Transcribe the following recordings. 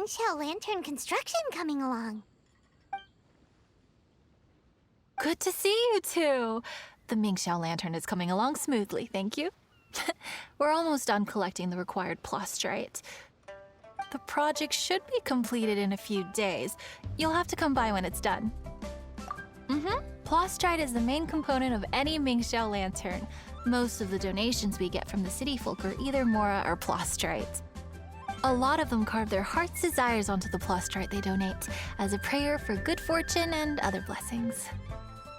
Mingxiao Lantern construction coming along? Good to see you two. The Mingxiao Lantern is coming along smoothly, thank you. We're almost done collecting the required plastrite. The project should be completed in a few days. You'll have to come by when it's done. Plastrite is the main component of any Mingxiao Lantern. Most of the donations we get from the city folk are either Mora or plastrite. A lot of them carve their heart's desires onto the plastrite they donate, as a prayer for good fortune and other blessings.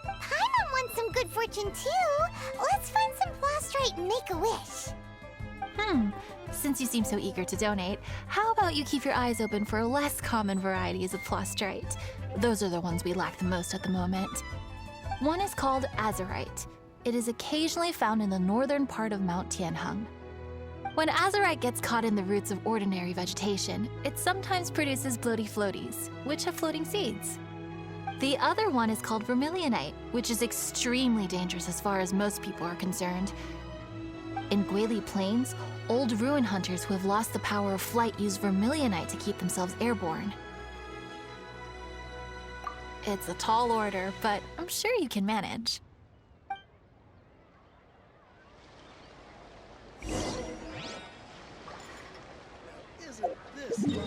Paimon wants some good fortune too. Let's find some plastrite and make a wish. Since you seem so eager to donate, how about you keep your eyes open for less common varieties of plastrite? Those are the ones we lack the most at the moment. One is called azurite. It is occasionally found in the northern part of Mount Tianheng. When azurite gets caught in the roots of ordinary vegetation, it sometimes produces bloaty floaties, which have floating seeds. The other one is called vermilionite, which is extremely dangerous as far as most people are concerned. In Guili Plains, old ruin hunters who have lost the power of flight use vermilionite to keep themselves airborne. It's a tall order, but I'm sure you can manage. Isn't this lively?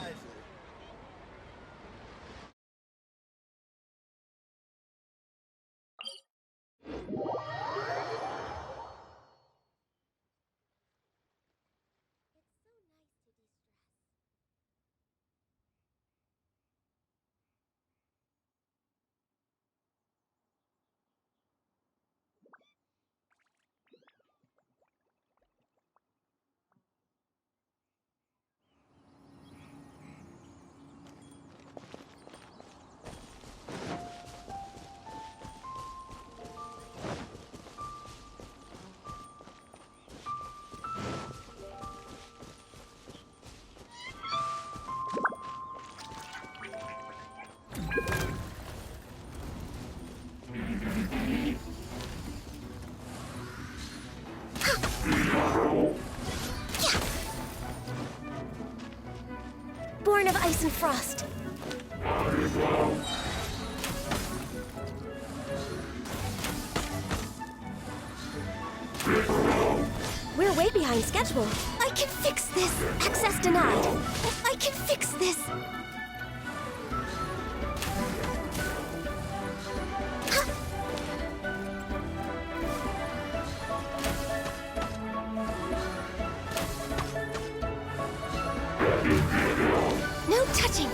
Born of ice and frost. We're way behind schedule. I can fix this. Access denied. I can fix this. No touching.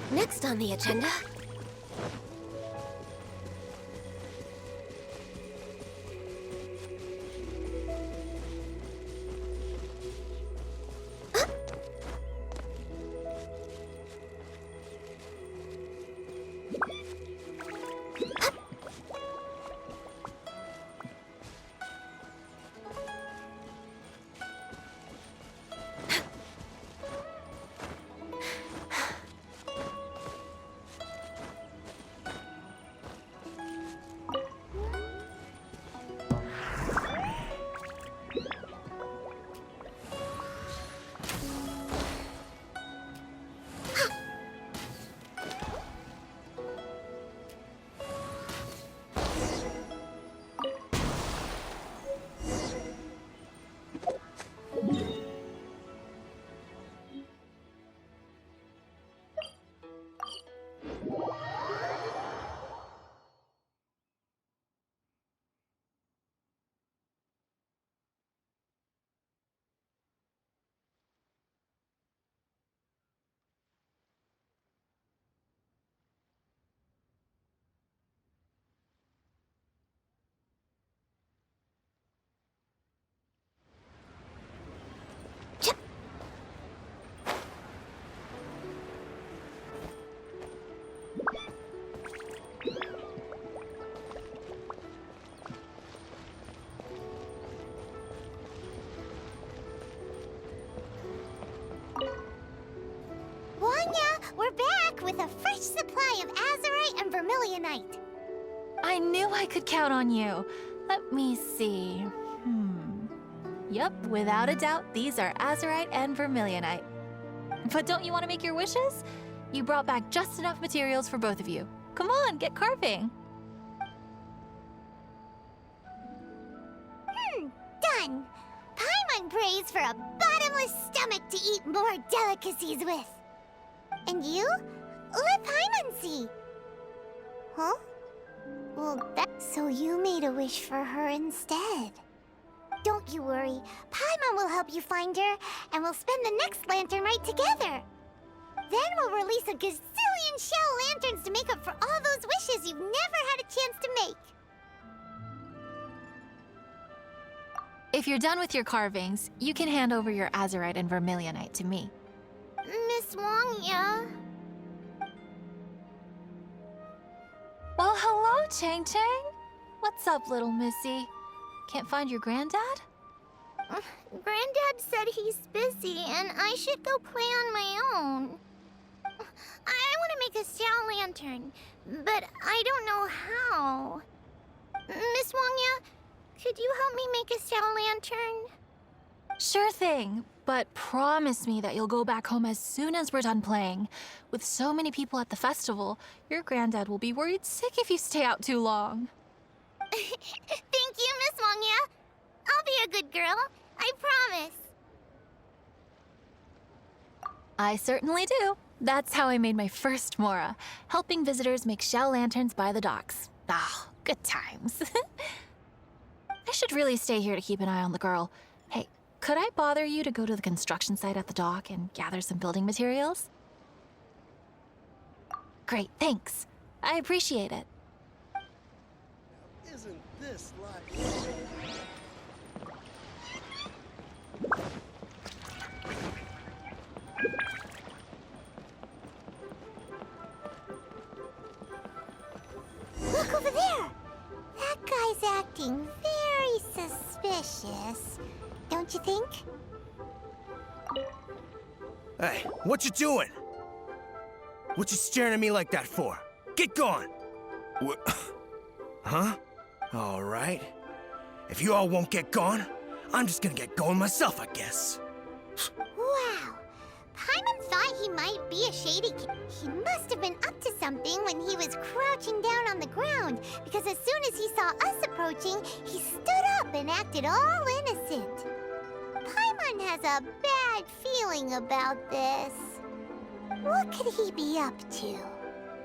Next on the agenda. with a fresh supply of azurite and vermilionite. I knew I could count on you. Let me see. Yep, without a doubt, these are azurite and vermilionite. But don't you want to make your wishes? You brought back just enough materials for both of you. Come on, get carving. Done. Paimon prays for a bottomless stomach to eat more delicacies with. And you? Let Paimon see. Huh? Well, so you made a wish for her instead. Don't you worry. Paimon will help you find her, and we'll spend the next lantern right together. Then we'll release a gazillion shell lanterns to make up for all those wishes you've never had a chance to make. If you're done with your carvings, you can hand over your azurite and vermilionite to me. Miss Wong, yeah? Well, hello, Chang Chang. What's up, little missy? Can't find your granddad? Granddad said he's busy and I should go play on my own. I want to make a shell lantern, but I don't know how. Miss Wongya, could you help me make a shell lantern? Sure thing, but promise me that you'll go back home as soon as we're done playing. With so many people at the festival, your granddad will be worried sick if you stay out too long. Thank you, Miss Wongya. I'll be a good girl. I promise. I certainly do. That's how I made my first Mora, helping visitors make shell lanterns by the docks. Ah, good times. I should really stay here to keep an eye on the girl. Hey, could I bother you to go to the construction site at the dock and gather some building materials? Great, thanks. I appreciate it. Isn't this like... Look over there! That guy's acting very suspicious. Don't you think? Hey, what you doing? What you staring at me like that for? Get going! What? Huh? All right. If you all won't get gone, I'm just gonna get going myself, I guess. Wow. Paimon thought he might be a shady kid. He must have been up to something when he was crouching down on the ground, because as soon as he saw us approaching, he stood up and acted all innocent. Paimon has a bad feeling about this. What could he be up to?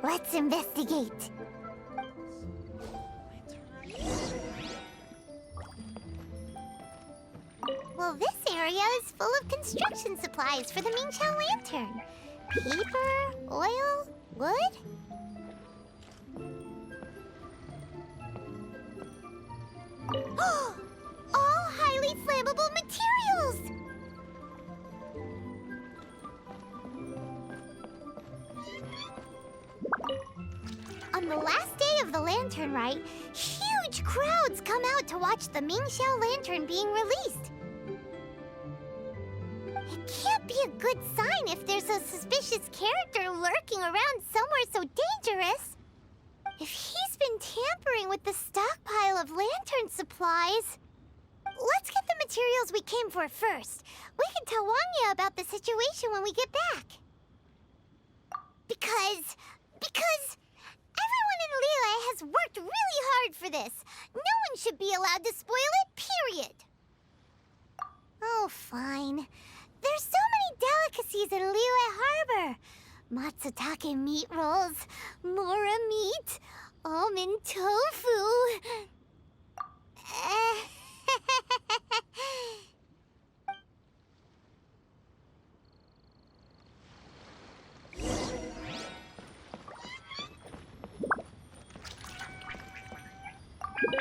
Let's investigate. Well, this area is full of construction supplies for the Mingqiao lantern. Paper, oil, wood. All highly flammable materials! On the last day of the lantern rite, huge crowds come out to watch the Mingqiao lantern being released. It can't be a good sign if there's a suspicious character lurking around somewhere so dangerous. If he's been tampering with the stockpile of lantern supplies... Let's get the materials we came for first. We can tell Wangya about the situation when we get back. Because everyone in Liyue has worked really hard for this. No one should be allowed to spoil it, period. Oh, fine. There's so many delicacies in Liyue Harbor. Matsutake meat rolls, mora meat, almond tofu.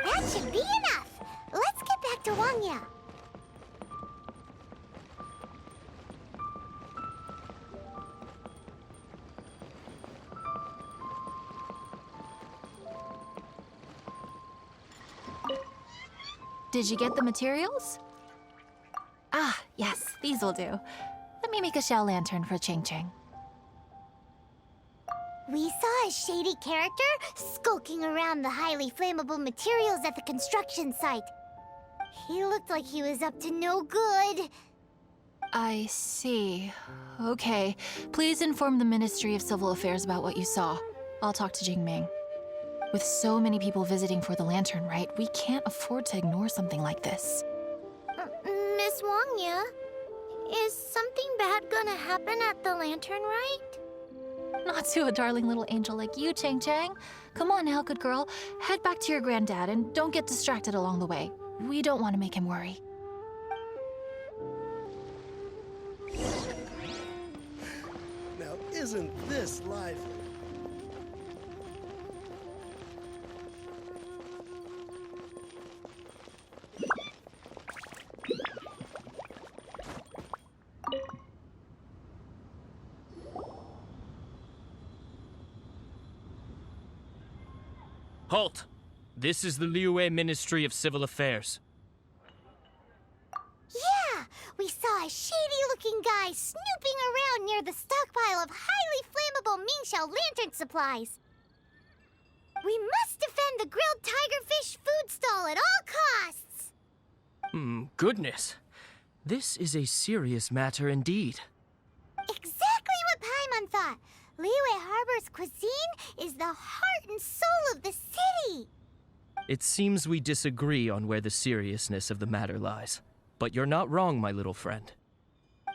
That should be enough. Let's get back to Wangya. Did you get the materials? Ah, yes, these will do. Let me make a shell lantern for Ching Ching. We saw a shady character skulking around the highly flammable materials at the construction site. He looked like he was up to no good. I see. Okay. Please inform the Ministry of Civil Affairs about what you saw. I'll talk to Jingming. With so many people visiting for the Lantern Rite, we can't afford to ignore something like this. Miss Wangya, is something bad gonna happen at the Lantern Rite? Not to a darling little angel like you, Chang Chang. Come on now, good girl. Head back to your granddad and don't get distracted along the way. We don't want to make him worry. Now, isn't this lively? Halt! This is the Liyue Ministry of Civil Affairs. Yeah, we saw a shady-looking guy snooping around near the stockpile of highly flammable Mingxiao lantern supplies. We must defend the grilled tigerfish food stall at all costs! Goodness. This is a serious matter indeed. Exactly what Paimon thought. Liyue Harbor's cuisine is the heart and soul of the city. It seems we disagree on where the seriousness of the matter lies. But you're not wrong, my little friend.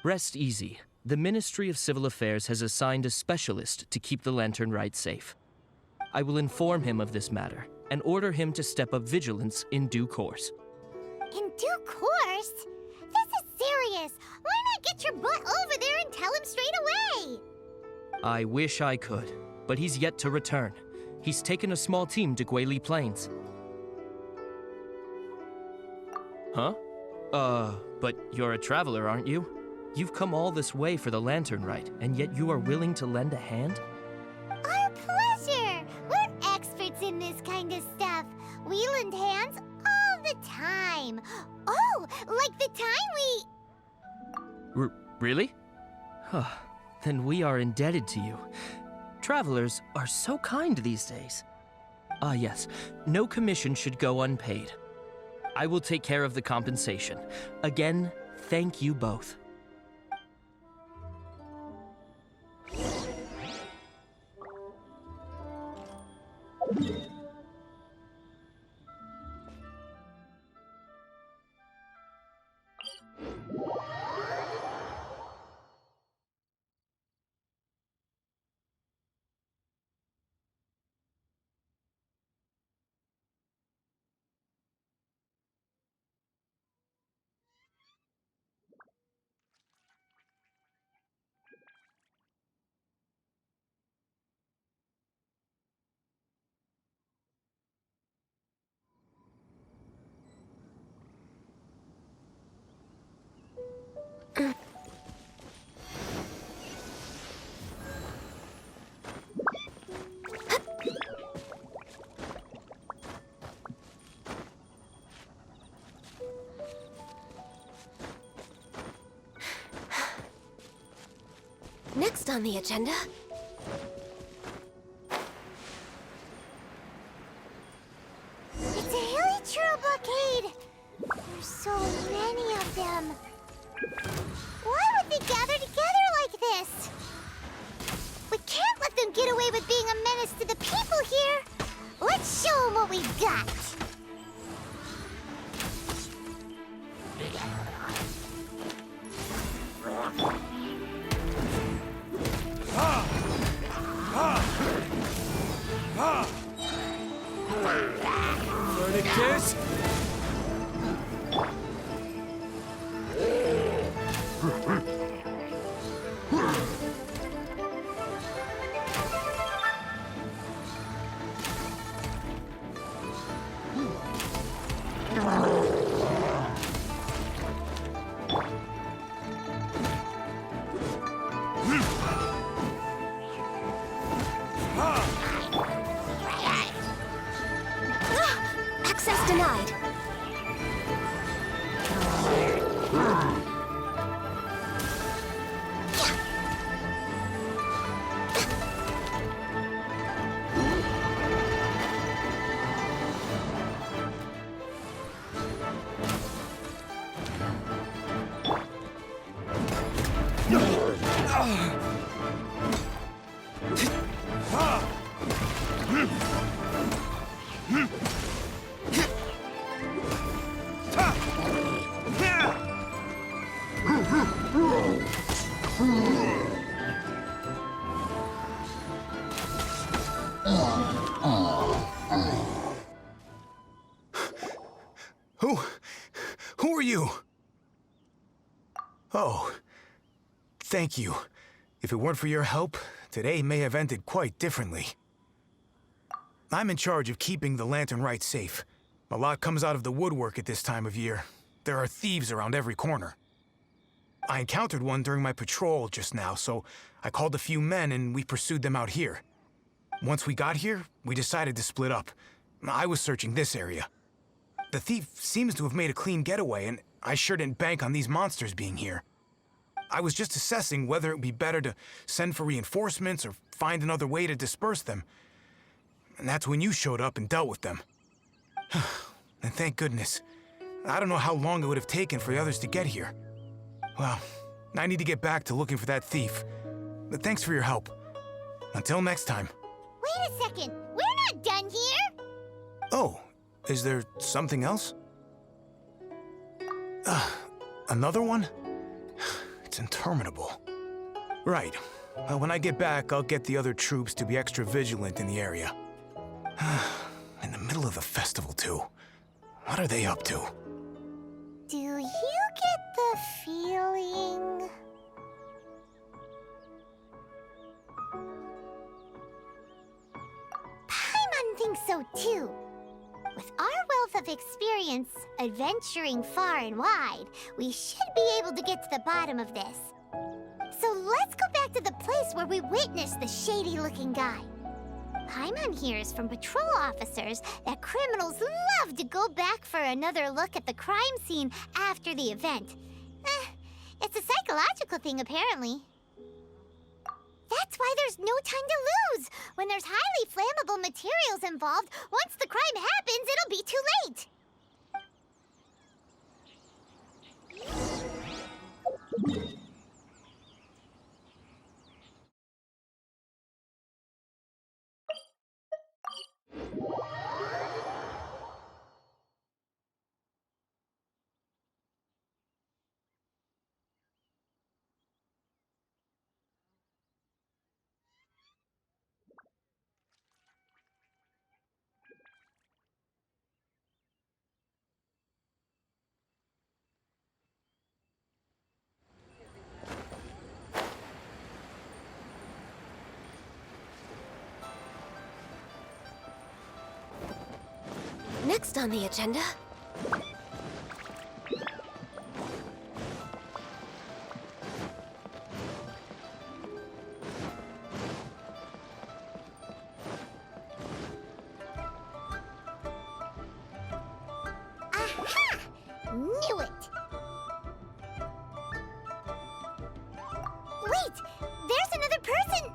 Rest easy. The Ministry of Civil Affairs has assigned a specialist to keep the Lantern Rite safe. I will inform him of this matter and order him to step up vigilance in due course. In due course? This is serious. Why not get your butt over there and tell him straight away? I wish I could, but he's yet to return. He's taken a small team to Guili Plains. Huh? But you're a traveler, aren't you? You've come all this way for the Lantern Rite, and yet you are willing to lend a hand? Our pleasure! We're experts in this kind of stuff. We lend hands all the time. Oh, like the time we... Really? Huh. Then we are indebted to you. Travelers are so kind these days. Ah, yes. No commission should go unpaid. I will take care of the compensation. Again, thank you both. Next on the agenda... It's a hilly trail blockade! There's so many of them. Why would they gather together like this? We can't let them get away with being a menace to the people here! Let's show them what we've got! Verticus? Access denied. Who are you? Oh, thank you. If it weren't for your help, today may have ended quite differently. I'm in charge of keeping the Lantern Rite safe. A lot comes out of the woodwork at this time of year. There are thieves around every corner. I encountered one during my patrol just now, so I called a few men and we pursued them out here. Once we got here, we decided to split up. I was searching this area. The thief seems to have made a clean getaway, and I sure didn't bank on these monsters being here. I was just assessing whether it would be better to send for reinforcements or find another way to disperse them. And that's when you showed up and dealt with them. And thank goodness. I don't know how long it would have taken for the others to get here. Well, I need to get back to looking for that thief. But thanks for your help. Until next time. Wait a second. We're not done here. Oh, is there something else? Another one? It's interminable. Right. When I get back, I'll get the other troops to be extra vigilant in the area. In the middle of the festival, too. What are they up to? Do you get the feeling... Paimon thinks so too. With our wealth of experience, adventuring far and wide, we should be able to get to the bottom of this. So let's go back to the place where we witnessed the shady-looking guy. Paimon hears from patrol officers that criminals love to go back for another look at the crime scene after the event. It's a psychological thing, apparently. That's why there's no time to lose. When there's highly flammable materials involved, once the crime happens, it'll be too late. Next on the agenda... Aha! Knew it! Wait! There's another person!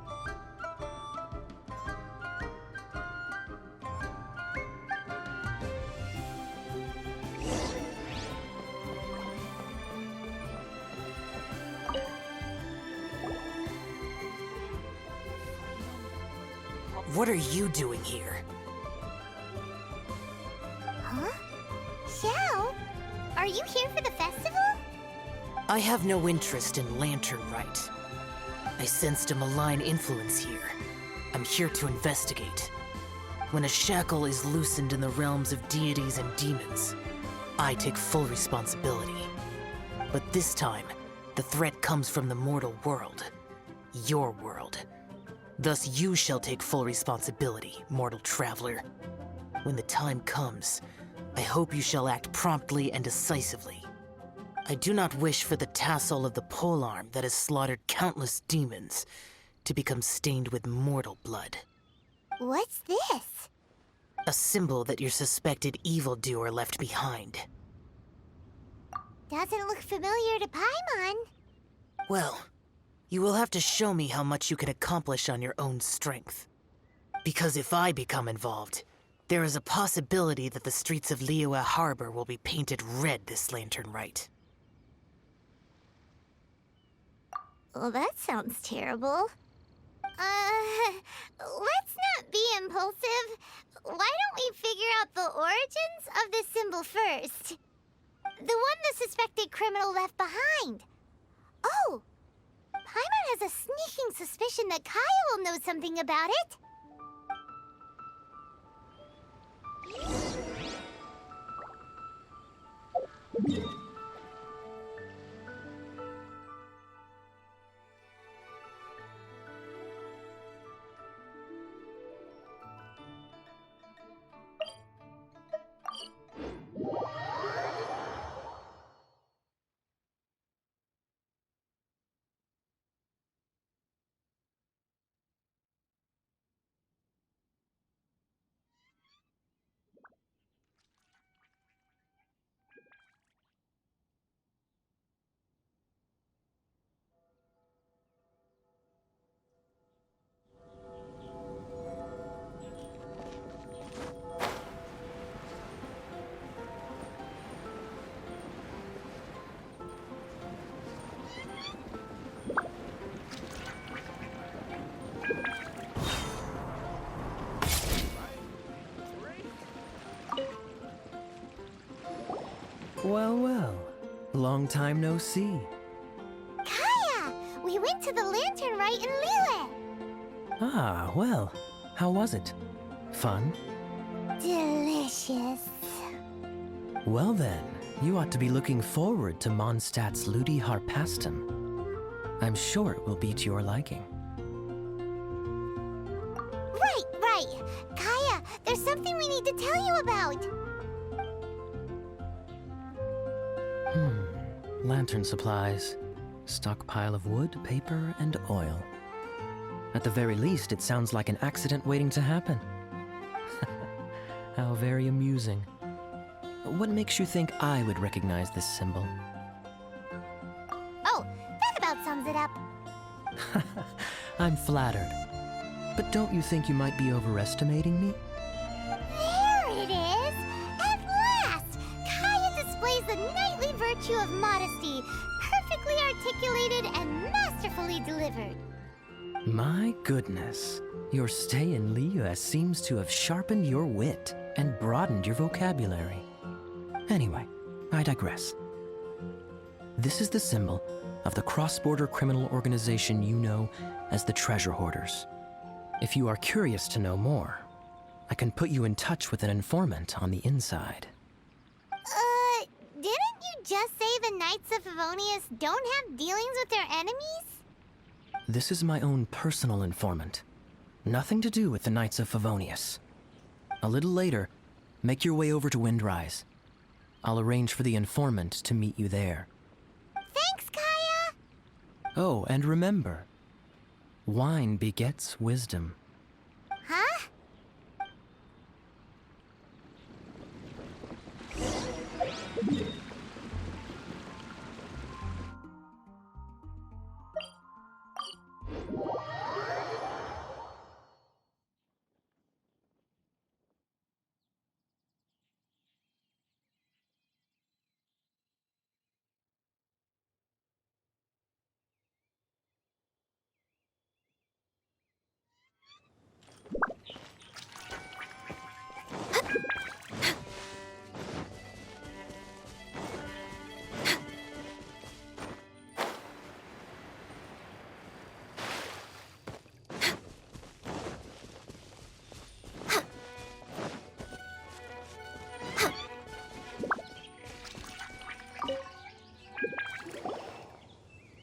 What are you doing here? Huh? Xiao? Are you here for the festival? I have no interest in Lantern Rite. I sensed a malign influence here. I'm here to investigate. When a shackle is loosened in the realms of deities and demons, I take full responsibility. But this time, the threat comes from the mortal world. Your world. Thus you shall take full responsibility, mortal traveler. When the time comes, I hope you shall act promptly and decisively. I do not wish for the tassel of the polearm that has slaughtered countless demons to become stained with mortal blood. What's this? A symbol that your suspected evildoer left behind. Doesn't look familiar to Paimon. Well, you will have to show me how much you can accomplish on your own strength. Because if I become involved, there is a possibility that the streets of Liyue Harbor will be painted red this Lantern Rite. Well, that sounds terrible. Let's not be impulsive. Why don't we figure out the origins of this symbol first? The one the suspected criminal left behind. Oh! Paimon has a sneaking suspicion that Kaya will know something about it. Well, well. Long time no see. Kaya! We went to the lantern rite in Liyue. Ah, well. How was it? Fun? Delicious. Well then, you ought to be looking forward to Mondstadt's Ludi Harpastum. I'm sure it will be to your liking. Right. Kaya, there's something we need to tell you about. Lantern supplies. Stockpile of wood, paper, and oil. At the very least, it sounds like an accident waiting to happen. How very amusing. What makes you think I would recognize this symbol? Oh, that about sums it up. I'm flattered. But don't you think you might be overestimating me? There it is! At last! Kaya displays the knightly virtue of modesty, perfectly articulated and masterfully delivered. My goodness. Your stay in Liyue seems to have sharpened your wit and broadened your vocabulary. Anyway, I digress. This is the symbol of the cross-border criminal organization you know as the Treasure Hoarders. If you are curious to know more, I can put you in touch with an informant on the inside. Didn't you just say the Knights of Favonius don't have dealings with their enemies? This is my own personal informant. Nothing to do with the Knights of Favonius. A little later, make your way over to Windrise. I'll arrange for the informant to meet you there. Thanks, Kaya! Oh, and remember, wine begets wisdom. Huh?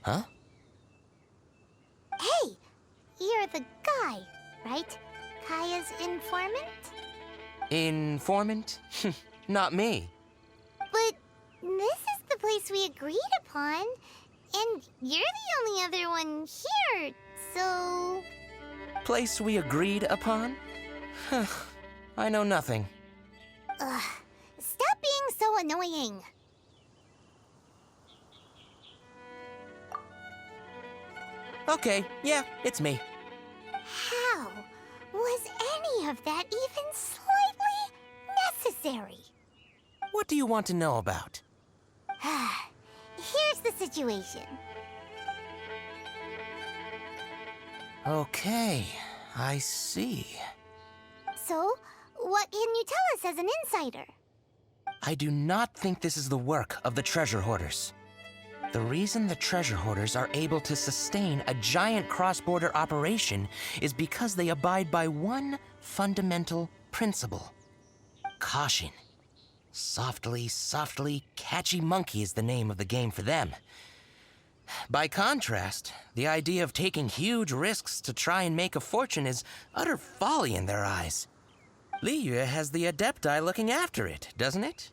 Huh? Hey! You're the guy, right? Kaya's informant? Informant? Not me. But this is the place we agreed upon, and you're the only other one here, so... Place we agreed upon? I know nothing. Ugh, stop being so annoying. Okay, yeah, it's me. How was any of that even slightly necessary? What do you want to know about? Here's the situation. Okay, I see. So, what can you tell us as an insider? I do not think this is the work of the treasure hoarders. The reason the treasure hoarders are able to sustain a giant cross-border operation is because they abide by one fundamental principle. Caution. Softly, softly, catchy monkey is the name of the game for them. By contrast, the idea of taking huge risks to try and make a fortune is utter folly in their eyes. Liyue has the Adepti looking after it, doesn't it?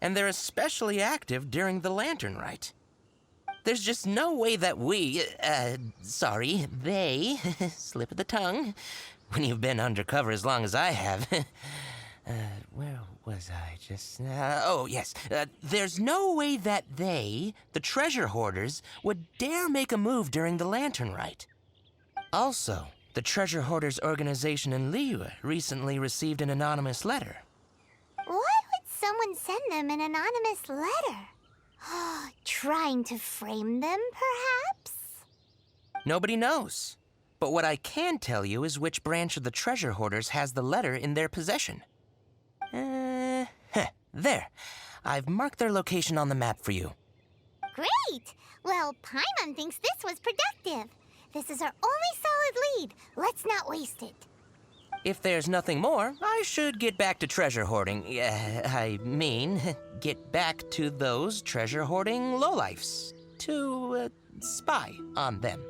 And they're especially active during the Lantern Rite. There's just no way that they, slip of the tongue, when you've been undercover as long as I have. Where was I just now? Oh, yes. There's no way that they, the treasure hoarders, would dare make a move during the Lantern Rite. Also, the treasure hoarders organization in Liyue recently received an anonymous letter. Why would someone send them an anonymous letter? Trying to frame them, perhaps? Nobody knows. But what I can tell you is which branch of the treasure hoarders has the letter in their possession. There. I've marked their location on the map for you. Great! Well, Paimon thinks this was productive. This is our only solid lead. Let's not waste it. If there's nothing more, I should get back to treasure hoarding. Get back to those treasure hoarding lowlifes. To, spy on them.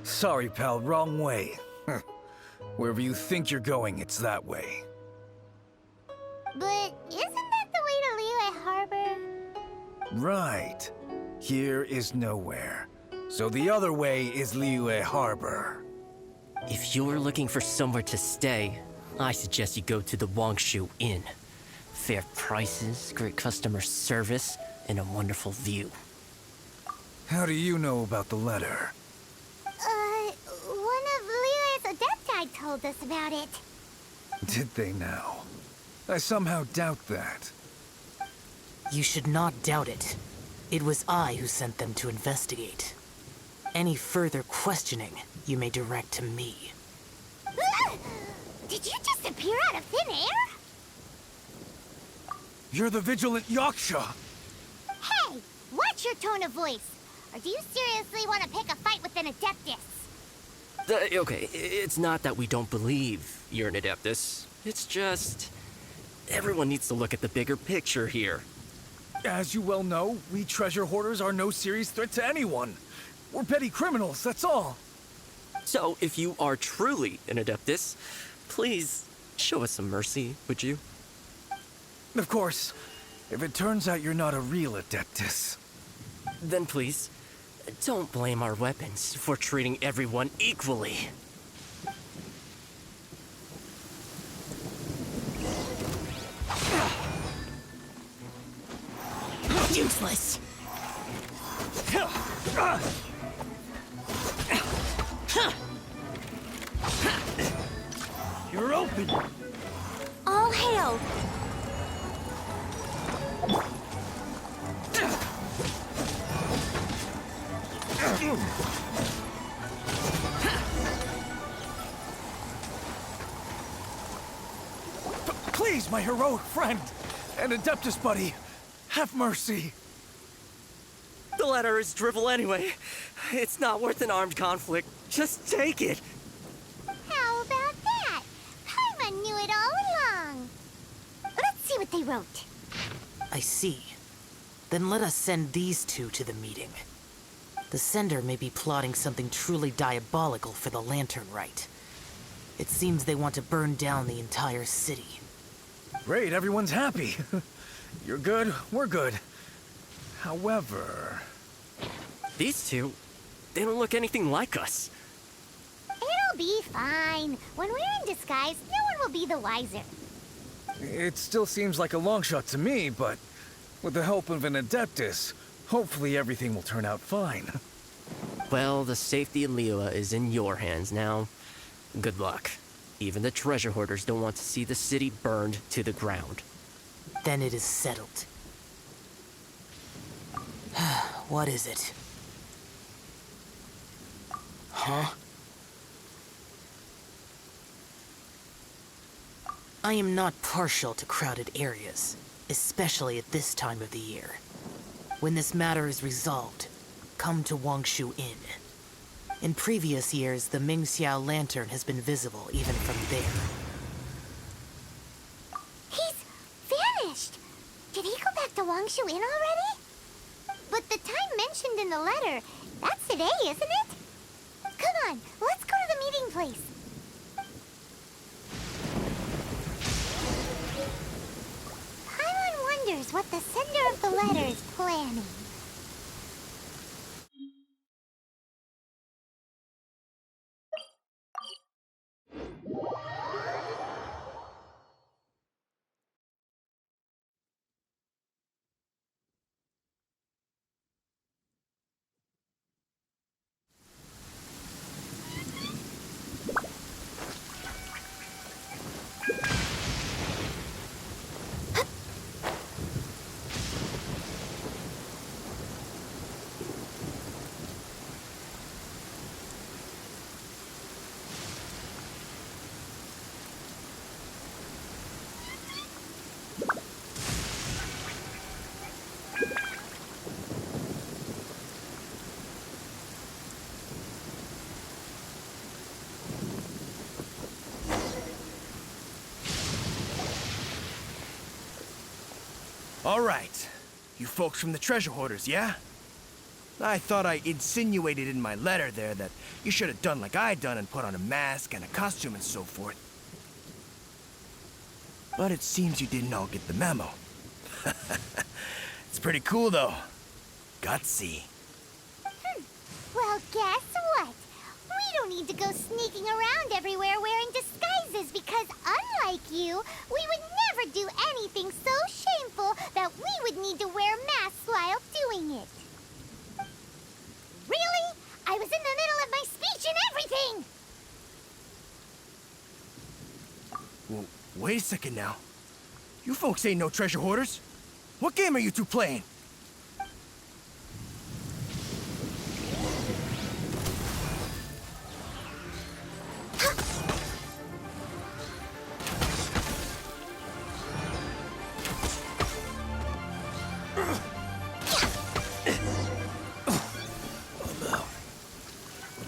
Sorry, pal, wrong way. Wherever you think you're going, it's that way. But isn't that the way to Liyue Harbor? Right. Here is nowhere. So the other way is Liyue Harbor. If you're looking for somewhere to stay, I suggest you go to the Wangshu Inn. Fair prices, great customer service, and a wonderful view. How do you know about the letter? One of Liyue's Adepti told us about it. Did they now? I somehow doubt that. You should not doubt it. It was I who sent them to investigate. Any further questioning, you may direct to me. Did you just appear out of thin air? You're the vigilant Yaksha! Hey! Watch your tone of voice! Or do you seriously want to pick a fight with an Adeptus? Okay, it's not that we don't believe you're an Adeptus. It's just... everyone needs to look at the bigger picture here. As you well know, we treasure hoarders are no serious threat to anyone. We're petty criminals, that's all. So, if you are truly an Adeptus, please show us some mercy, would you? Of course. If it turns out you're not a real Adeptus... Then please, don't blame our weapons for treating everyone equally. Useless. You're open. All hail! Please, my heroic friend and Adeptus buddy, have mercy. The letter is drivel anyway. It's not worth an armed conflict. Just take it. How about that? Paimon knew it all along. Let's see what they wrote. I see. Then let us send these two to the meeting. The sender may be plotting something truly diabolical for the Lantern Rite. It seems they want to burn down the entire city. Great, everyone's happy. You're good, we're good. However... These two, they don't look anything like us. It'll be fine. When we're in disguise, no one will be the wiser. It still seems like a long shot to me, but with the help of an Adeptus, hopefully everything will turn out fine. Well, the safety of Liyue is in your hands now. Good luck. Even the treasure hoarders don't want to see the city burned to the ground. Then it is settled. What is it? Huh? I am not partial to crowded areas, especially at this time of the year. When this matter is resolved, come to Wangshu Inn. In previous years, the Mingxiao lantern has been visible even from there. He's vanished! Did he go back to Wangshu Inn already? But the time mentioned in the letter, that's today, isn't it? Come on, let's go to the meeting place. Paimon wonders what the sender of the letter is planning. All right. You folks from the treasure hoarders, yeah? I thought I insinuated in my letter there that you should have done like I done and put on a mask and a costume and so forth. But it seems you didn't all get the memo. It's pretty cool, though. Gutsy. Well, guess what? We don't need to go sneaking around everywhere wearing disguises because unlike you, we would never do anything so shameful that we would need to wear masks while doing it. Really? I was in the middle of my speech and everything! Well, wait a second now. You folks ain't no treasure hoarders. What game are you two playing?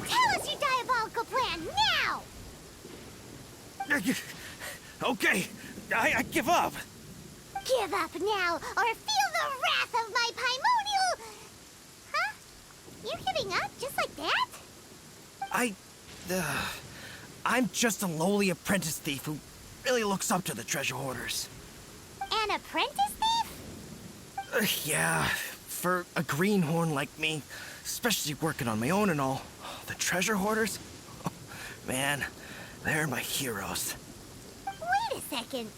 Tell us your diabolical plan, now! Okay, I give up. Give up now, or feel the wrath of my Paimonial... Huh? You're giving up just like that? I'm just a lowly apprentice thief who really looks up to the treasure hoarders. An apprentice thief? Yeah, for a greenhorn like me, especially working on my own and all, the treasure hoarders, man, they're my heroes. Wait a second.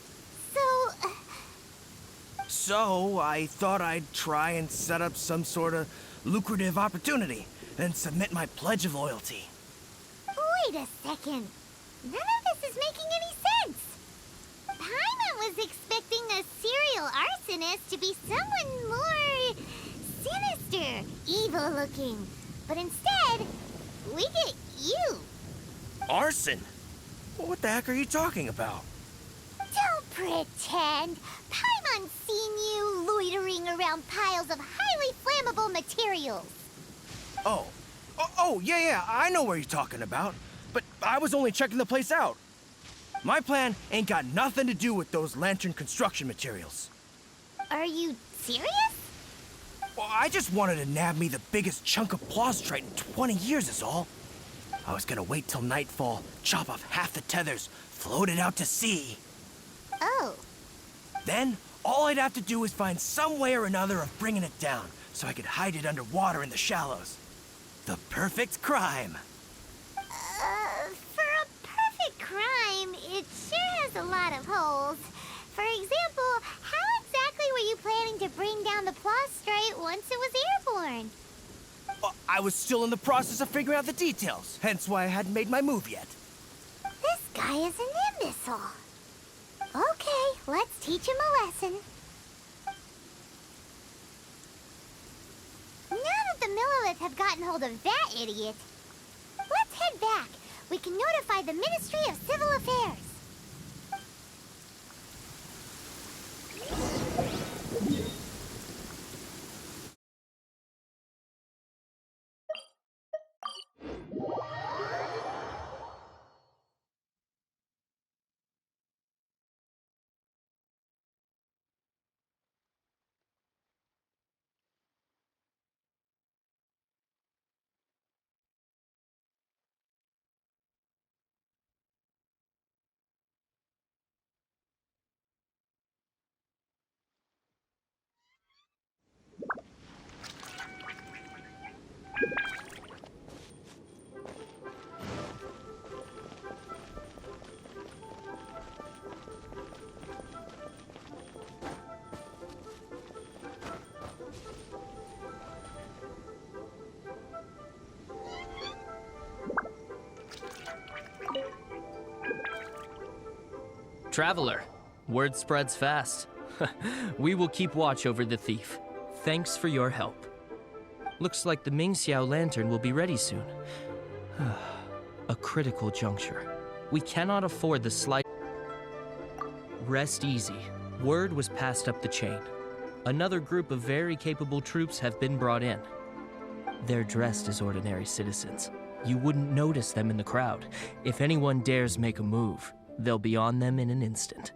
So, I thought I'd try and set up some sort of lucrative opportunity, and submit my pledge of loyalty. Wait a second. None of this is making any sense. Paimon was expecting a serial arsonist to be someone more sinister, evil-looking. But instead, we get you. Arson? What the heck are you talking about? Don't pretend. Paimon's seen you loitering around piles of highly flammable materials. Oh, yeah, I know what you're talking about. But I was only checking the place out. My plan ain't got nothing to do with those lantern construction materials. Are you serious? Well, I just wanted to nab me the biggest chunk of plaustrite in 20 years is all. I was gonna wait till nightfall, chop off half the tethers, float it out to sea. Oh. Then, all I'd have to do is find some way or another of bringing it down, so I could hide it underwater in the shallows. The perfect crime. For a perfect crime, it sure has a lot of holes. For example, how exactly were you planning to bring down the plaustrite once it was airborne? I was still in the process of figuring out the details, hence why I hadn't made my move yet. This guy is an imbecile. Okay, let's teach him a lesson. Now that the Millilith have gotten hold of that idiot, let's head back. We can notify the Ministry of Civil Affairs. Traveler, word spreads fast. We will keep watch over the thief. Thanks for your help. Looks like the Mingxiao lantern will be ready soon. A critical juncture. We cannot afford the slight... Rest easy. Word was passed up the chain. Another group of very capable troops have been brought in. They're dressed as ordinary citizens. You wouldn't notice them in the crowd. If anyone dares make a move, they'll be on them in an instant.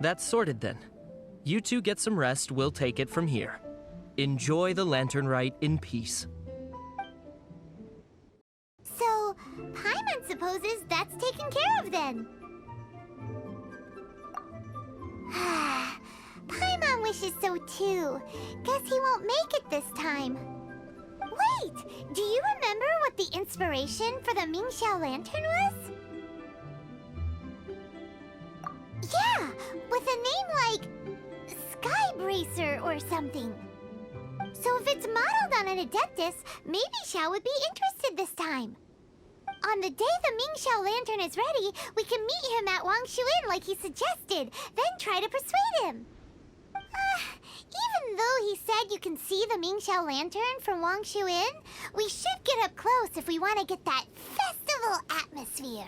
That's sorted then. You two get some rest, we'll take it from here. Enjoy the lantern rite in peace. So, Paimon supposes that's taken care of then. Paimon wishes so too. Guess he won't make it this time. Wait! Do you remember what the inspiration for the Mingxiao lantern was? Yeah! With a name like Skybracer or something. So if it's modeled on an Adeptus, maybe Xiao would be interested this time. On the day the Mingxiao lantern is ready, we can meet him at Wangshu Inn like he suggested, then try to persuade him. Even though he said you can see the Mingxiao lantern from Wangshu Inn, we should get up close if we want to get that festival atmosphere.